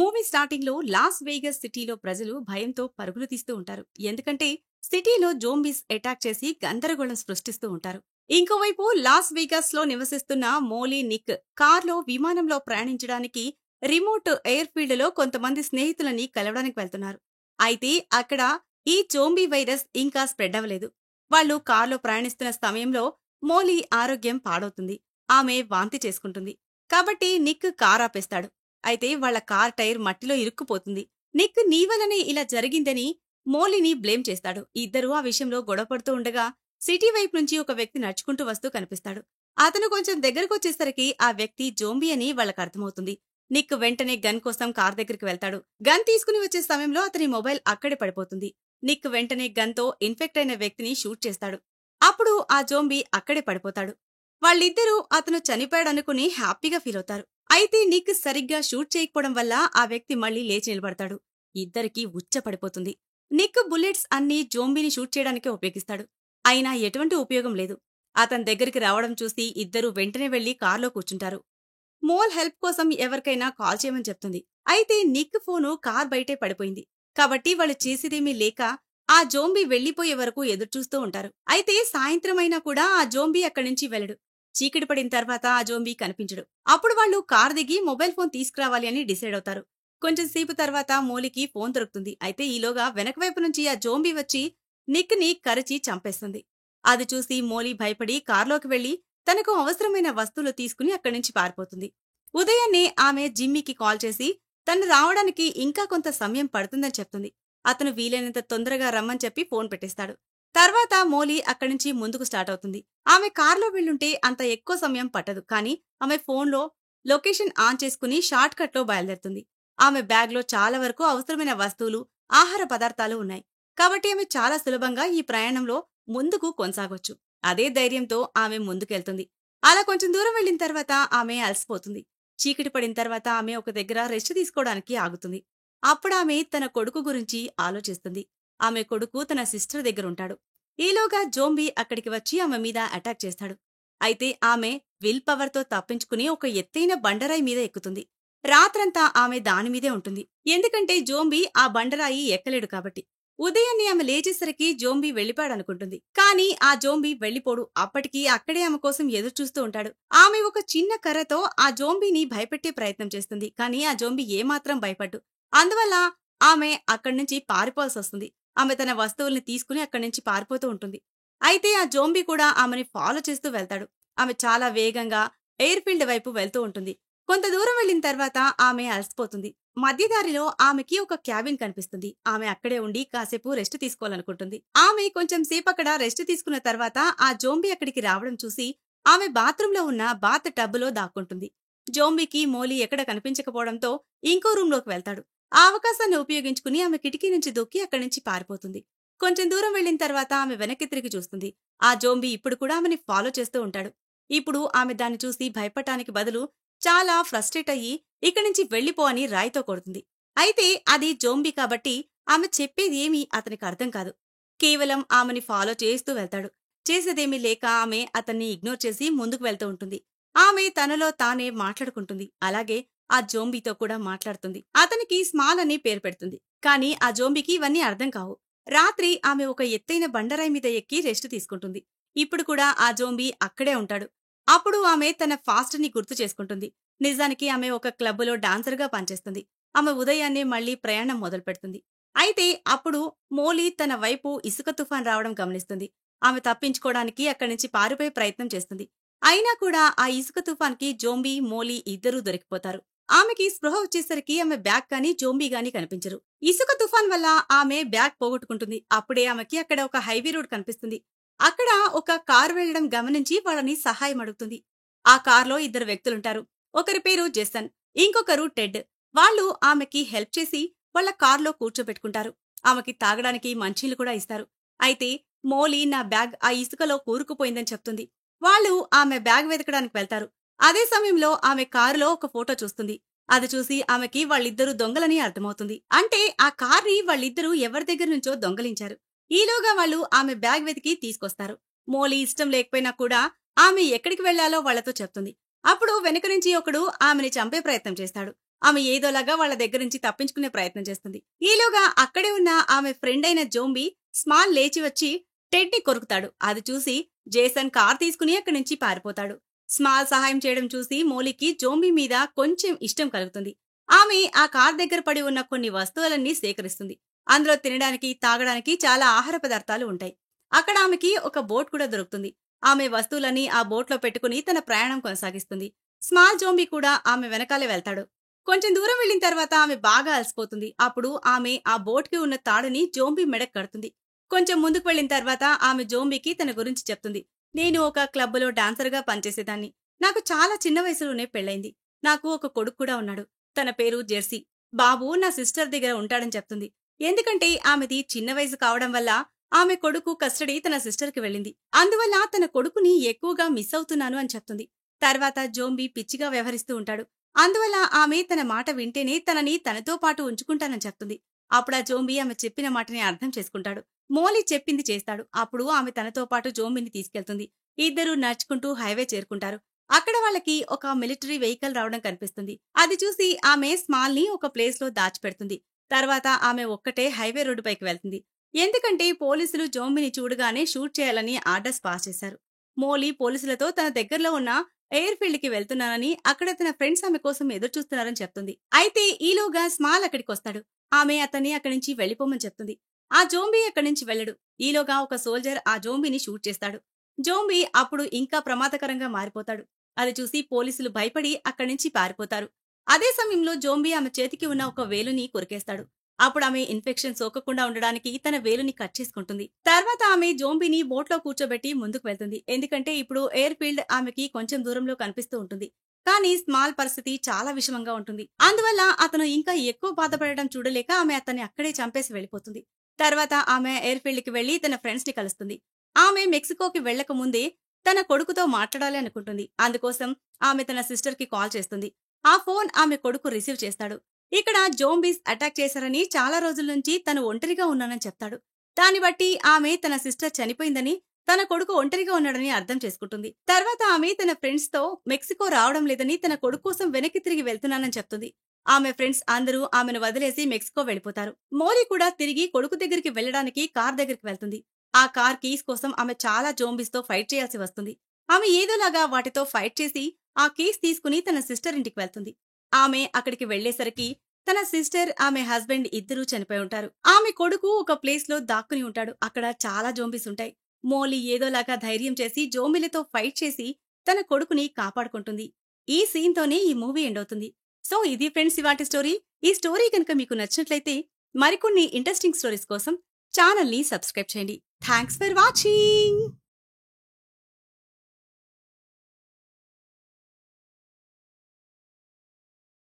Movie starting లో loss Vegas సిటీలో ప్రజలు భయంతో పరుగులు తీస్తూ ఉంటారు. ఎందుకంటే సిటీలో జోంబీస్ అటాక్ చేసి గందరగోళం సృష్టిస్తూ ఉంటారు. ఇంకోవైపు లాస్ వేగాస్ లో నివసిస్తున్న మోలీ నిక్ కార్లో విమానంలో ప్రయాణించడానికి రిమోట్ ఎయిర్ ఫీల్డ్ లో కొంతమంది స్నేహితులని కలవడానికి వెళ్తున్నారు. అయితే అక్కడ ఈ జోంబీ వైరస్ ఇంకా స్ప్రెడ్ అవ్వలేదు. వాళ్ళు కార్లో ప్రయాణిస్తున్న సమయంలో మోలీ ఆరోగ్యం పాడవుతుంది. ఆమె వాంతి చేసుకుంటుంది. కాబట్టి నిక్ కార్ ఆపేస్తాడు. అయితే వాళ్ళ కార్ టైర్ మట్టిలో ఇరుక్కుపోతుంది. నిక్ నీ వల్లనే ఇలా జరిగిందని మోలీని బ్లేమ్ చేస్తాడు. ఇద్దరూ ఆ విషయంలో గొడవపడుతూ ఉండగా సిటీ వైపు నుంచి ఒక వ్యక్తి నడుచుకుంటూ వస్తూ కనిపిస్తాడు. అతను కొంచెం దగ్గరకొచ్చేసరికి ఆ వ్యక్తి జోంబీ అని వాళ్ళకి అర్థమవుతుంది. నిక్ వెంటనే గన్ కోసం కార్ దగ్గరికి వెళ్తాడు. గన్ తీసుకుని వచ్చే సమయంలో అతని మొబైల్ అక్కడే పడిపోతుంది. నిక్ వెంటనే గన్ తో ఇన్ఫెక్ట్ అయిన వ్యక్తిని షూట్ చేస్తాడు. అప్పుడు ఆ జోంబీ అక్కడే పడిపోతాడు. వాళ్ళిద్దరూ అతను చనిపోయాడనుకుని హ్యాపీగా ఫీల్ అవుతారు. అయితే నిక్ సరిగ్గా షూట్ చేయకపోవడం వల్ల ఆ వ్యక్తి మళ్లీ లేచి నిలబడతాడు. ఇద్దరికీ ఉచ్చ పడిపోతుంది. నిక్ బుల్లెట్స్ అన్నీ జోంబీని షూట్ చేయడానికే ఉపయోగిస్తాడు. అయినా ఎటువంటి ఉపయోగం లేదు. అతని దగ్గరికి రావడం చూసి ఇద్దరూ వెంటనే వెళ్లి కార్లో కూర్చుంటారు. మోల్ హెల్ప్ కోసం ఎవరికైనా కాల్ చేయమని చెప్తుంది. అయితే నిక్ ఫోను కార్ బయటే పడిపోయింది. కాబట్టి వాళ్ళు చేసేదేమీ లేక ఆ జోంబీ వెళ్లిపోయే వరకు ఎదురుచూస్తూ ఉంటారు. అయితే సాయంత్రం అయినా కూడా ఆ జోంబీ అక్కడి నుంచి వెళ్ళడు. చీకటి పడిన తర్వాత ఆ జోంబీ కనిపించడు. అప్పుడు వాళ్ళు కార్ దిగి మొబైల్ ఫోన్ తీసుకురావాలి అని డిసైడ్ అవుతారు. కొంచెం సేపు తర్వాత మోలీకి ఫోన్ దొరుకుతుంది. అయితే ఈలోగా వెనక వైపు నుంచి ఆ జోంబీ వచ్చి నిక్ ని కరిచి చంపేస్తుంది. అది చూసి మోలీ భయపడి కార్లోకి వెళ్లి తనకు అవసరమైన వస్తువులు తీసుకుని అక్కడి నుంచి పారిపోతుంది. ఉదయాన్నే ఆమె జిమ్మీకి కాల్ చేసి తను రావడానికి ఇంకా కొంత సమయం పడుతుందని చెప్తుంది. అతను వీలైనంత తొందరగా రమ్మని చెప్పి ఫోన్ పెట్టేస్తాడు. తర్వాత మోలీ అక్కడి నుంచి ముందుకు స్టార్ట్ అవుతుంది. ఆమె కార్లో వెళ్ళుంటే అంత ఎక్కువ సమయం పట్టదు. కానీ ఆమె ఫోన్లో లొకేషన్ ఆన్ చేసుకుని షార్ట్ కట్ లో బయలుదేరుతుంది. ఆమె బ్యాగ్ లో చాలా వరకు అవసరమైన వస్తువులు, ఆహార పదార్థాలు ఉన్నాయి. కాబట్టి ఆమె చాలా సులభంగా ఈ ప్రయాణంలో ముందుకు కొనసాగొచ్చు. అదే ధైర్యంతో ఆమె ముందుకెళ్తుంది. అలా కొంచెం దూరం వెళ్లిన తర్వాత ఆమె అలసిపోతుంది. చీకటి పడిన తర్వాత ఆమె ఒక దగ్గర రెస్ట్ తీసుకోవడానికి ఆగుతుంది. అప్పుడామె తన కొడుకు గురించి ఆలోచిస్తుంది. ఆమె కొడుకు తన సిస్టర్ దగ్గరుంటాడు. ఈలోగా జోంబీ అక్కడికి వచ్చి ఆమె మీద అటాక్ చేస్తాడు. అయితే ఆమె విల్ పవర్ తో తప్పించుకుని ఒక ఎత్తైన బండరాయి మీద ఎక్కుతుంది. రాత్రంతా ఆమె దానిమీదే ఉంటుంది. ఎందుకంటే జోంబీ ఆ బండరాయి ఎక్కలేడు కాబట్టి. ఉదయాన్నే ఆమె లేచేసరికి జోంబీ వెళ్లిపాడనుకుంటుంది. కానీ ఆ జోంబీ వెళ్లిపోడు. అప్పటికీ అక్కడే ఆమె కోసం ఎదురుచూస్తూ ఉంటాడు. ఆమె ఒక చిన్న కర్రతో ఆ జోంబీని భయపెట్టే ప్రయత్నం చేస్తుంది. కానీ ఆ జోంబీ ఏమాత్రం భయపడ్డు. అందువల్ల ఆమె అక్కడి నుంచి పారిపోవాల్సి వస్తుంది. ఆమె తన వస్తువుల్ని తీసుకుని అక్కడి నుంచి పారిపోతూ ఉంటుంది. అయితే ఆ జోంబీ కూడా ఆమెని ఫాలో చేస్తూ వెళ్తాడు. ఆమె చాలా వేగంగా ఎయిర్ ఫీల్డ్ వైపు వెళ్తూ ఉంటుంది. కొంత దూరం వెళ్లిన తర్వాత ఆమె అలసిపోతుంది. మధ్యదారిలో ఆమెకి ఒక క్యాబిన్ కనిపిస్తుంది. ఆమె అక్కడే ఉండి కాసేపు రెస్ట్ తీసుకోవాలనుకుంటుంది. ఆమె కొంచెం సేపక్కడ రెస్ట్ తీసుకున్న తర్వాత ఆ జోంబీ అక్కడికి రావడం చూసి ఆమె బాత్రూంలో ఉన్న బాత్ టబ్బులో దాక్కుంటుంది. జోంబీకి మోలీ ఎక్కడ కనిపించకపోవడంతో ఇంకో రూంలోకి వెళ్తాడు. ఆ అవకాశాన్ని ఉపయోగించుకుని ఆమె కిటికీ నుంచి దూకి అక్కడి నుంచి పారిపోతుంది. కొంచెం దూరం వెళ్లిన తర్వాత ఆమె వెనక్కి తిరిగి చూస్తుంది. ఆ జోంబీ ఇప్పుడు కూడా ఆమెని ఫాలో చేస్తూ ఉంటాడు. ఇప్పుడు ఆమె దాన్ని చూసి భయపడటానికి బదులు చాలా ఫ్రస్ట్రేట్ అయ్యి ఇక్కడి నుంచి వెళ్లిపో అని రాయితో కొడుతుంది. అయితే అది జోంబీ కాబట్టి ఆమె చెప్పేది ఏమీ అతనికి అర్థం కాదు. కేవలం ఆమెని ఫాలో చేస్తూ వెళ్తాడు. చేసేదేమీ లేక ఆమె అతన్ని ఇగ్నోర్ చేసి ముందుకు వెళ్తూ ఉంటుంది. ఆమె తనలో తానే మాట్లాడుకుంటుంది. అలాగే ఆ జోంబీతో కూడా మాట్లాడుతుంది. అతనికి స్మాల్ అని పేరు పెడుతుంది. కానీ ఆ జోంబీకి ఇవన్నీ అర్థం కావు. రాత్రి ఆమె ఒక ఎత్తైన బండరాయి మీద ఎక్కి రెస్ట్ తీసుకుంటుంది. ఇప్పుడు కూడా ఆ జోంబీ అక్కడే ఉంటాడు. అప్పుడు ఆమె తన ఫాస్ట్ ని గుర్తు చేసుకుంటుంది. నిజానికి ఆమె ఒక క్లబ్లో డాన్సర్గా పనిచేస్తుంది. ఆమె ఉదయాన్నే మళ్లీ ప్రయాణం మొదలు పెడుతుంది. అయితే అప్పుడు మోలీ తన వైపు ఇసుక తుఫాన్ రావడం గమనిస్తుంది. ఆమె తప్పించుకోవడానికి అక్కడి నుంచి పారిపోయే ప్రయత్నం చేస్తుంది. అయినా కూడా ఆ ఇసుక తుఫాన్కి జోంబీ, మోలీ ఇద్దరూ దొరికిపోతారు. ఆమెకి స్పృహ వచ్చేసరికి ఆమె బ్యాగ్ గానీ జోంబీ గానీ కనిపించరు. ఇసుక తుఫాన్ వల్ల ఆమె బ్యాగ్ పోగొట్టుకుంటుంది. అప్పుడే ఆమెకి అక్కడ ఒక హైవే రోడ్ కనిపిస్తుంది. అక్కడ ఒక కారు వెళ్లడం గమనించి వాళ్ళని సహాయం అడుగుతుంది. ఆ కార్లో ఇద్దరు వ్యక్తులుంటారు. ఒకరి పేరు జెసన్, ఇంకొకరు టెడ్. వాళ్ళు ఆమెకి హెల్ప్ చేసి వాళ్ళ కార్లో కూర్చోబెట్టుకుంటారు. ఆమెకి తాగడానికి మంచీలు కూడా ఇస్తారు. అయితే మోలీ నా బ్యాగ్ ఆ ఇసుకలో కూరుకుపోయిందని చెప్తుంది. వాళ్ళు ఆమె బ్యాగ్ వెతకడానికి వెళ్తారు. అదే సమయంలో ఆమె కారులో ఒక ఫోటో చూస్తుంది. అది చూసి ఆమెకి వాళ్ళిద్దరూ దొంగలని అర్థమవుతుంది. అంటే ఆ కార్ని వాళ్ళిద్దరూ ఎవరి దగ్గర నుంచో దొంగలించారు. ఈలోగా వాళ్ళు ఆమె బ్యాగ్ వెతికి తీసుకొస్తారు. మోలీ ఇష్టం లేకపోయినా కూడా ఆమె ఎక్కడికి వెళ్లాలో వాళ్లతో చెప్తుంది. అప్పుడు వెనుక నుంచి ఒకడు ఆమెని చంపే ప్రయత్నం చేస్తాడు. ఆమె ఏదోలాగా వాళ్ళ దగ్గర నుంచి తప్పించుకునే ప్రయత్నం చేస్తుంది. ఈలోగా అక్కడే ఉన్న ఆమె ఫ్రెండ్ అయిన జోంబీ స్మాల్ లేచి వచ్చి టెడ్ ని కొరుకుతాడు. అది చూసి జేసన్ కార్ తీసుకుని అక్కడి నుంచి పారిపోతాడు. స్మాల్ సహాయం చేయడం చూసి మోలీకి జోంబీ మీద కొంచెం ఇష్టం కలుగుతుంది. ఆమె ఆ కార్ దగ్గర పడి ఉన్న కొన్ని వస్తువులన్నీ సేకరిస్తుంది. అందులో తినడానికి, తాగడానికి చాలా ఆహార పదార్థాలు ఉంటాయి. అక్కడ ఆమెకి ఒక బోట్ కూడా దొరుకుతుంది. ఆమె వస్తువులన్నీ ఆ బోట్లో పెట్టుకుని తన ప్రయాణం కొనసాగిస్తుంది. స్మాల్ జోంబీ కూడా ఆమె వెనకాలే వెళ్తాడు. కొంచెం దూరం వెళ్లిన తర్వాత ఆమె బాగా అలసిపోతుంది. అప్పుడు ఆమె ఆ బోట్కి ఉన్న తాడుని జోంబీ మెడకు కడుతుంది. కొంచెం ముందుకు వెళ్లిన తర్వాత ఆమె జోంబీకి తన గురించి చెప్తుంది. నేను ఒక క్లబ్లో డాన్సర్గా పనిచేసేదాన్ని. నాకు చాలా చిన్న వయసులోనే పెళ్లైంది. నాకు ఒక కొడుకు కూడా ఉన్నాడు. తన పేరు జెర్సీ. బాబు నా సిస్టర్ దగ్గర ఉంటాడని చెప్తుంది. ఎందుకంటే ఆమెది చిన్న వయసు కావడం వల్ల ఆమె కొడుకు కస్టడీ తన సిస్టర్కి వెళ్ళింది. అందువల్ల తన కొడుకుని ఎక్కువగా మిస్ అవుతున్నాను అని చెప్తుంది. తర్వాత జోంబీ పిచ్చిగా వ్యవహరిస్తూ ఉంటాడు. అందువల్ల ఆమె తన మాట వింటేనే తనని తనతో పాటు ఉంచుకుంటానని చెప్తుంది. అప్పుడు ఆ జోంబీ ఆమె చెప్పిన మాటని అర్థం చేసుకుంటాడు. మోలీ చెప్పింది చేస్తాడు. అప్పుడు ఆమె తనతో పాటు జోంబీని తీసుకెళ్తుంది. ఇద్దరూ నడుచుకుంటూ హైవే చేరుకుంటారు. అక్కడ వాళ్ళకి ఒక మిలిటరీ వెహికల్ రావడం కనిపిస్తుంది. అది చూసి ఆమె స్మాల్ ని ఒక ప్లేస్ లో దాచిపెడుతుంది. తర్వాత ఆమె ఒక్కటే హైవే రోడ్డు పైకి వెళ్తుంది. ఎందుకంటే పోలీసులు జోంబీని చూడగానే షూట్ చేయాలని ఆర్డర్స్ పాస్ చేశారు. మోలీ పోలీసులతో తన దగ్గరలో ఉన్న ఎయిర్ ఫీల్డ్ కి వెళ్తున్నానని, అక్కడ తన ఫ్రెండ్స్ ఆమె కోసం ఎదురు చూస్తున్నారని చెప్తుంది. అయితే ఈలోగా స్మాల్ అక్కడికి వస్తాడు. ఆమె అతన్ని అక్కడి నుంచి వెళ్లిపోమని చెప్తుంది. ఆ జోంబీ అక్కడి నుంచి వెళ్ళడు. ఈలోగా ఒక సోల్జర్ ఆ జోంబీని షూట్ చేస్తాడు. జోంబీ అప్పుడు ఇంకా ప్రమాదకరంగా మారిపోతాడు. అది చూసి పోలీసులు భయపడి అక్కడి నుంచి పారిపోతారు. అదే సమయంలో జోంబీ ఆమె చేతికి ఉన్న ఒక వేలుని కొరికేస్తాడు. అప్పుడు ఆమె ఇన్ఫెక్షన్ సోకకుండా ఉండడానికి తన వేలుని కట్ చేసుకుంటుంది. తర్వాత ఆమె జోంబీని బోట్లో కూర్చోబెట్టి ముందుకు వెళ్తుంది. ఎందుకంటే ఇప్పుడు ఎయిర్ ఫీల్డ్ ఆమెకి కొంచెం దూరంలో కనిపిస్తూ ఉంటుంది. కానీ స్మాల్ పరిస్థితి చాలా విషమంగా ఉంటుంది. అందువల్ల అతను ఇంకా ఎక్కువ బాధపడడం చూడలేక ఆమె అతన్ని అక్కడే చంపేసి వెళ్లిపోతుంది. తర్వాత ఆమె ఎయిర్ ఫీల్డ్ కి వెళ్లి తన ఫ్రెండ్స్ ని కలుస్తుంది. ఆమె మెక్సికోకి వెళ్లక ముందే తన కొడుకుతో మాట్లాడాలి అనుకుంటుంది. అందుకోసం ఆమె తన సిస్టర్ కి కాల్ చేస్తుంది. ఆ ఫోన్ ఆమె కొడుకు రిసీవ్ చేస్తాడు. ఇక్కడ జోంబీస్ అటాక్ చేశారని, చాలా రోజుల నుంచి తను ఒంటరిగా ఉన్నానని చెప్తాడు. దాన్ని బట్టి ఆమె తన సిస్టర్ చనిపోయిందని, తన కొడుకు ఒంటరిగా ఉన్నాడని అర్థం చేసుకుంటుంది. తర్వాత ఆమె తన ఫ్రెండ్స్ తో మెక్సికో రావడం లేదని, తన కొడుకు కోసం వెనక్కి తిరిగి వెళ్తున్నానని చెప్తుంది. ఆమె ఫ్రెండ్స్ అందరూ ఆమెను వదిలేసి మెక్సికో వెళ్లిపోతారు. మోలీ కూడా తిరిగి కొడుకు దగ్గరికి వెళ్లడానికి కార్ దగ్గరికి వెళ్తుంది. ఆ కార్ కీస్ కోసం ఆమె చాలా జోంబీస్ తో ఫైట్ చేయాల్సి వస్తుంది. ఆమె ఏదోలాగా వాటితో ఫైట్ చేసి ఆ కీస్ తీసుకుని తన సిస్టర్ ఇంటికి వెళ్తుంది. ఆమె అక్కడికి వెళ్లేసరికి తన సిస్టర్, ఆమె హస్బెండ్ ఇద్దరూ చనిపోయి ఉంటారు. ఆమె కొడుకు ఒక ప్లేస్ లో దాక్కుని ఉంటాడు. అక్కడ చాలా జోంబీస్ ఉంటాయి. మోలీ ఏదోలాగా ధైర్యం చేసి జోంబీలతో ఫైట్ చేసి తన కొడుకుని కాపాడుకుంటుంది. ఈ సీన్ తోనే ఈ మూవీ ఎండ్ అవుతుంది. సో ఇది ఫ్రెండ్స్ ఇవాటి స్టోరీ. ఈ స్టోరీ కనుక మీకు నచ్చినట్లయితే మరికొన్ని ఇంట్రెస్టింగ్ స్టోరీస్ కోసం ఛానల్ ని సబ్స్క్రైబ్ చేయండి. Thanks for watching.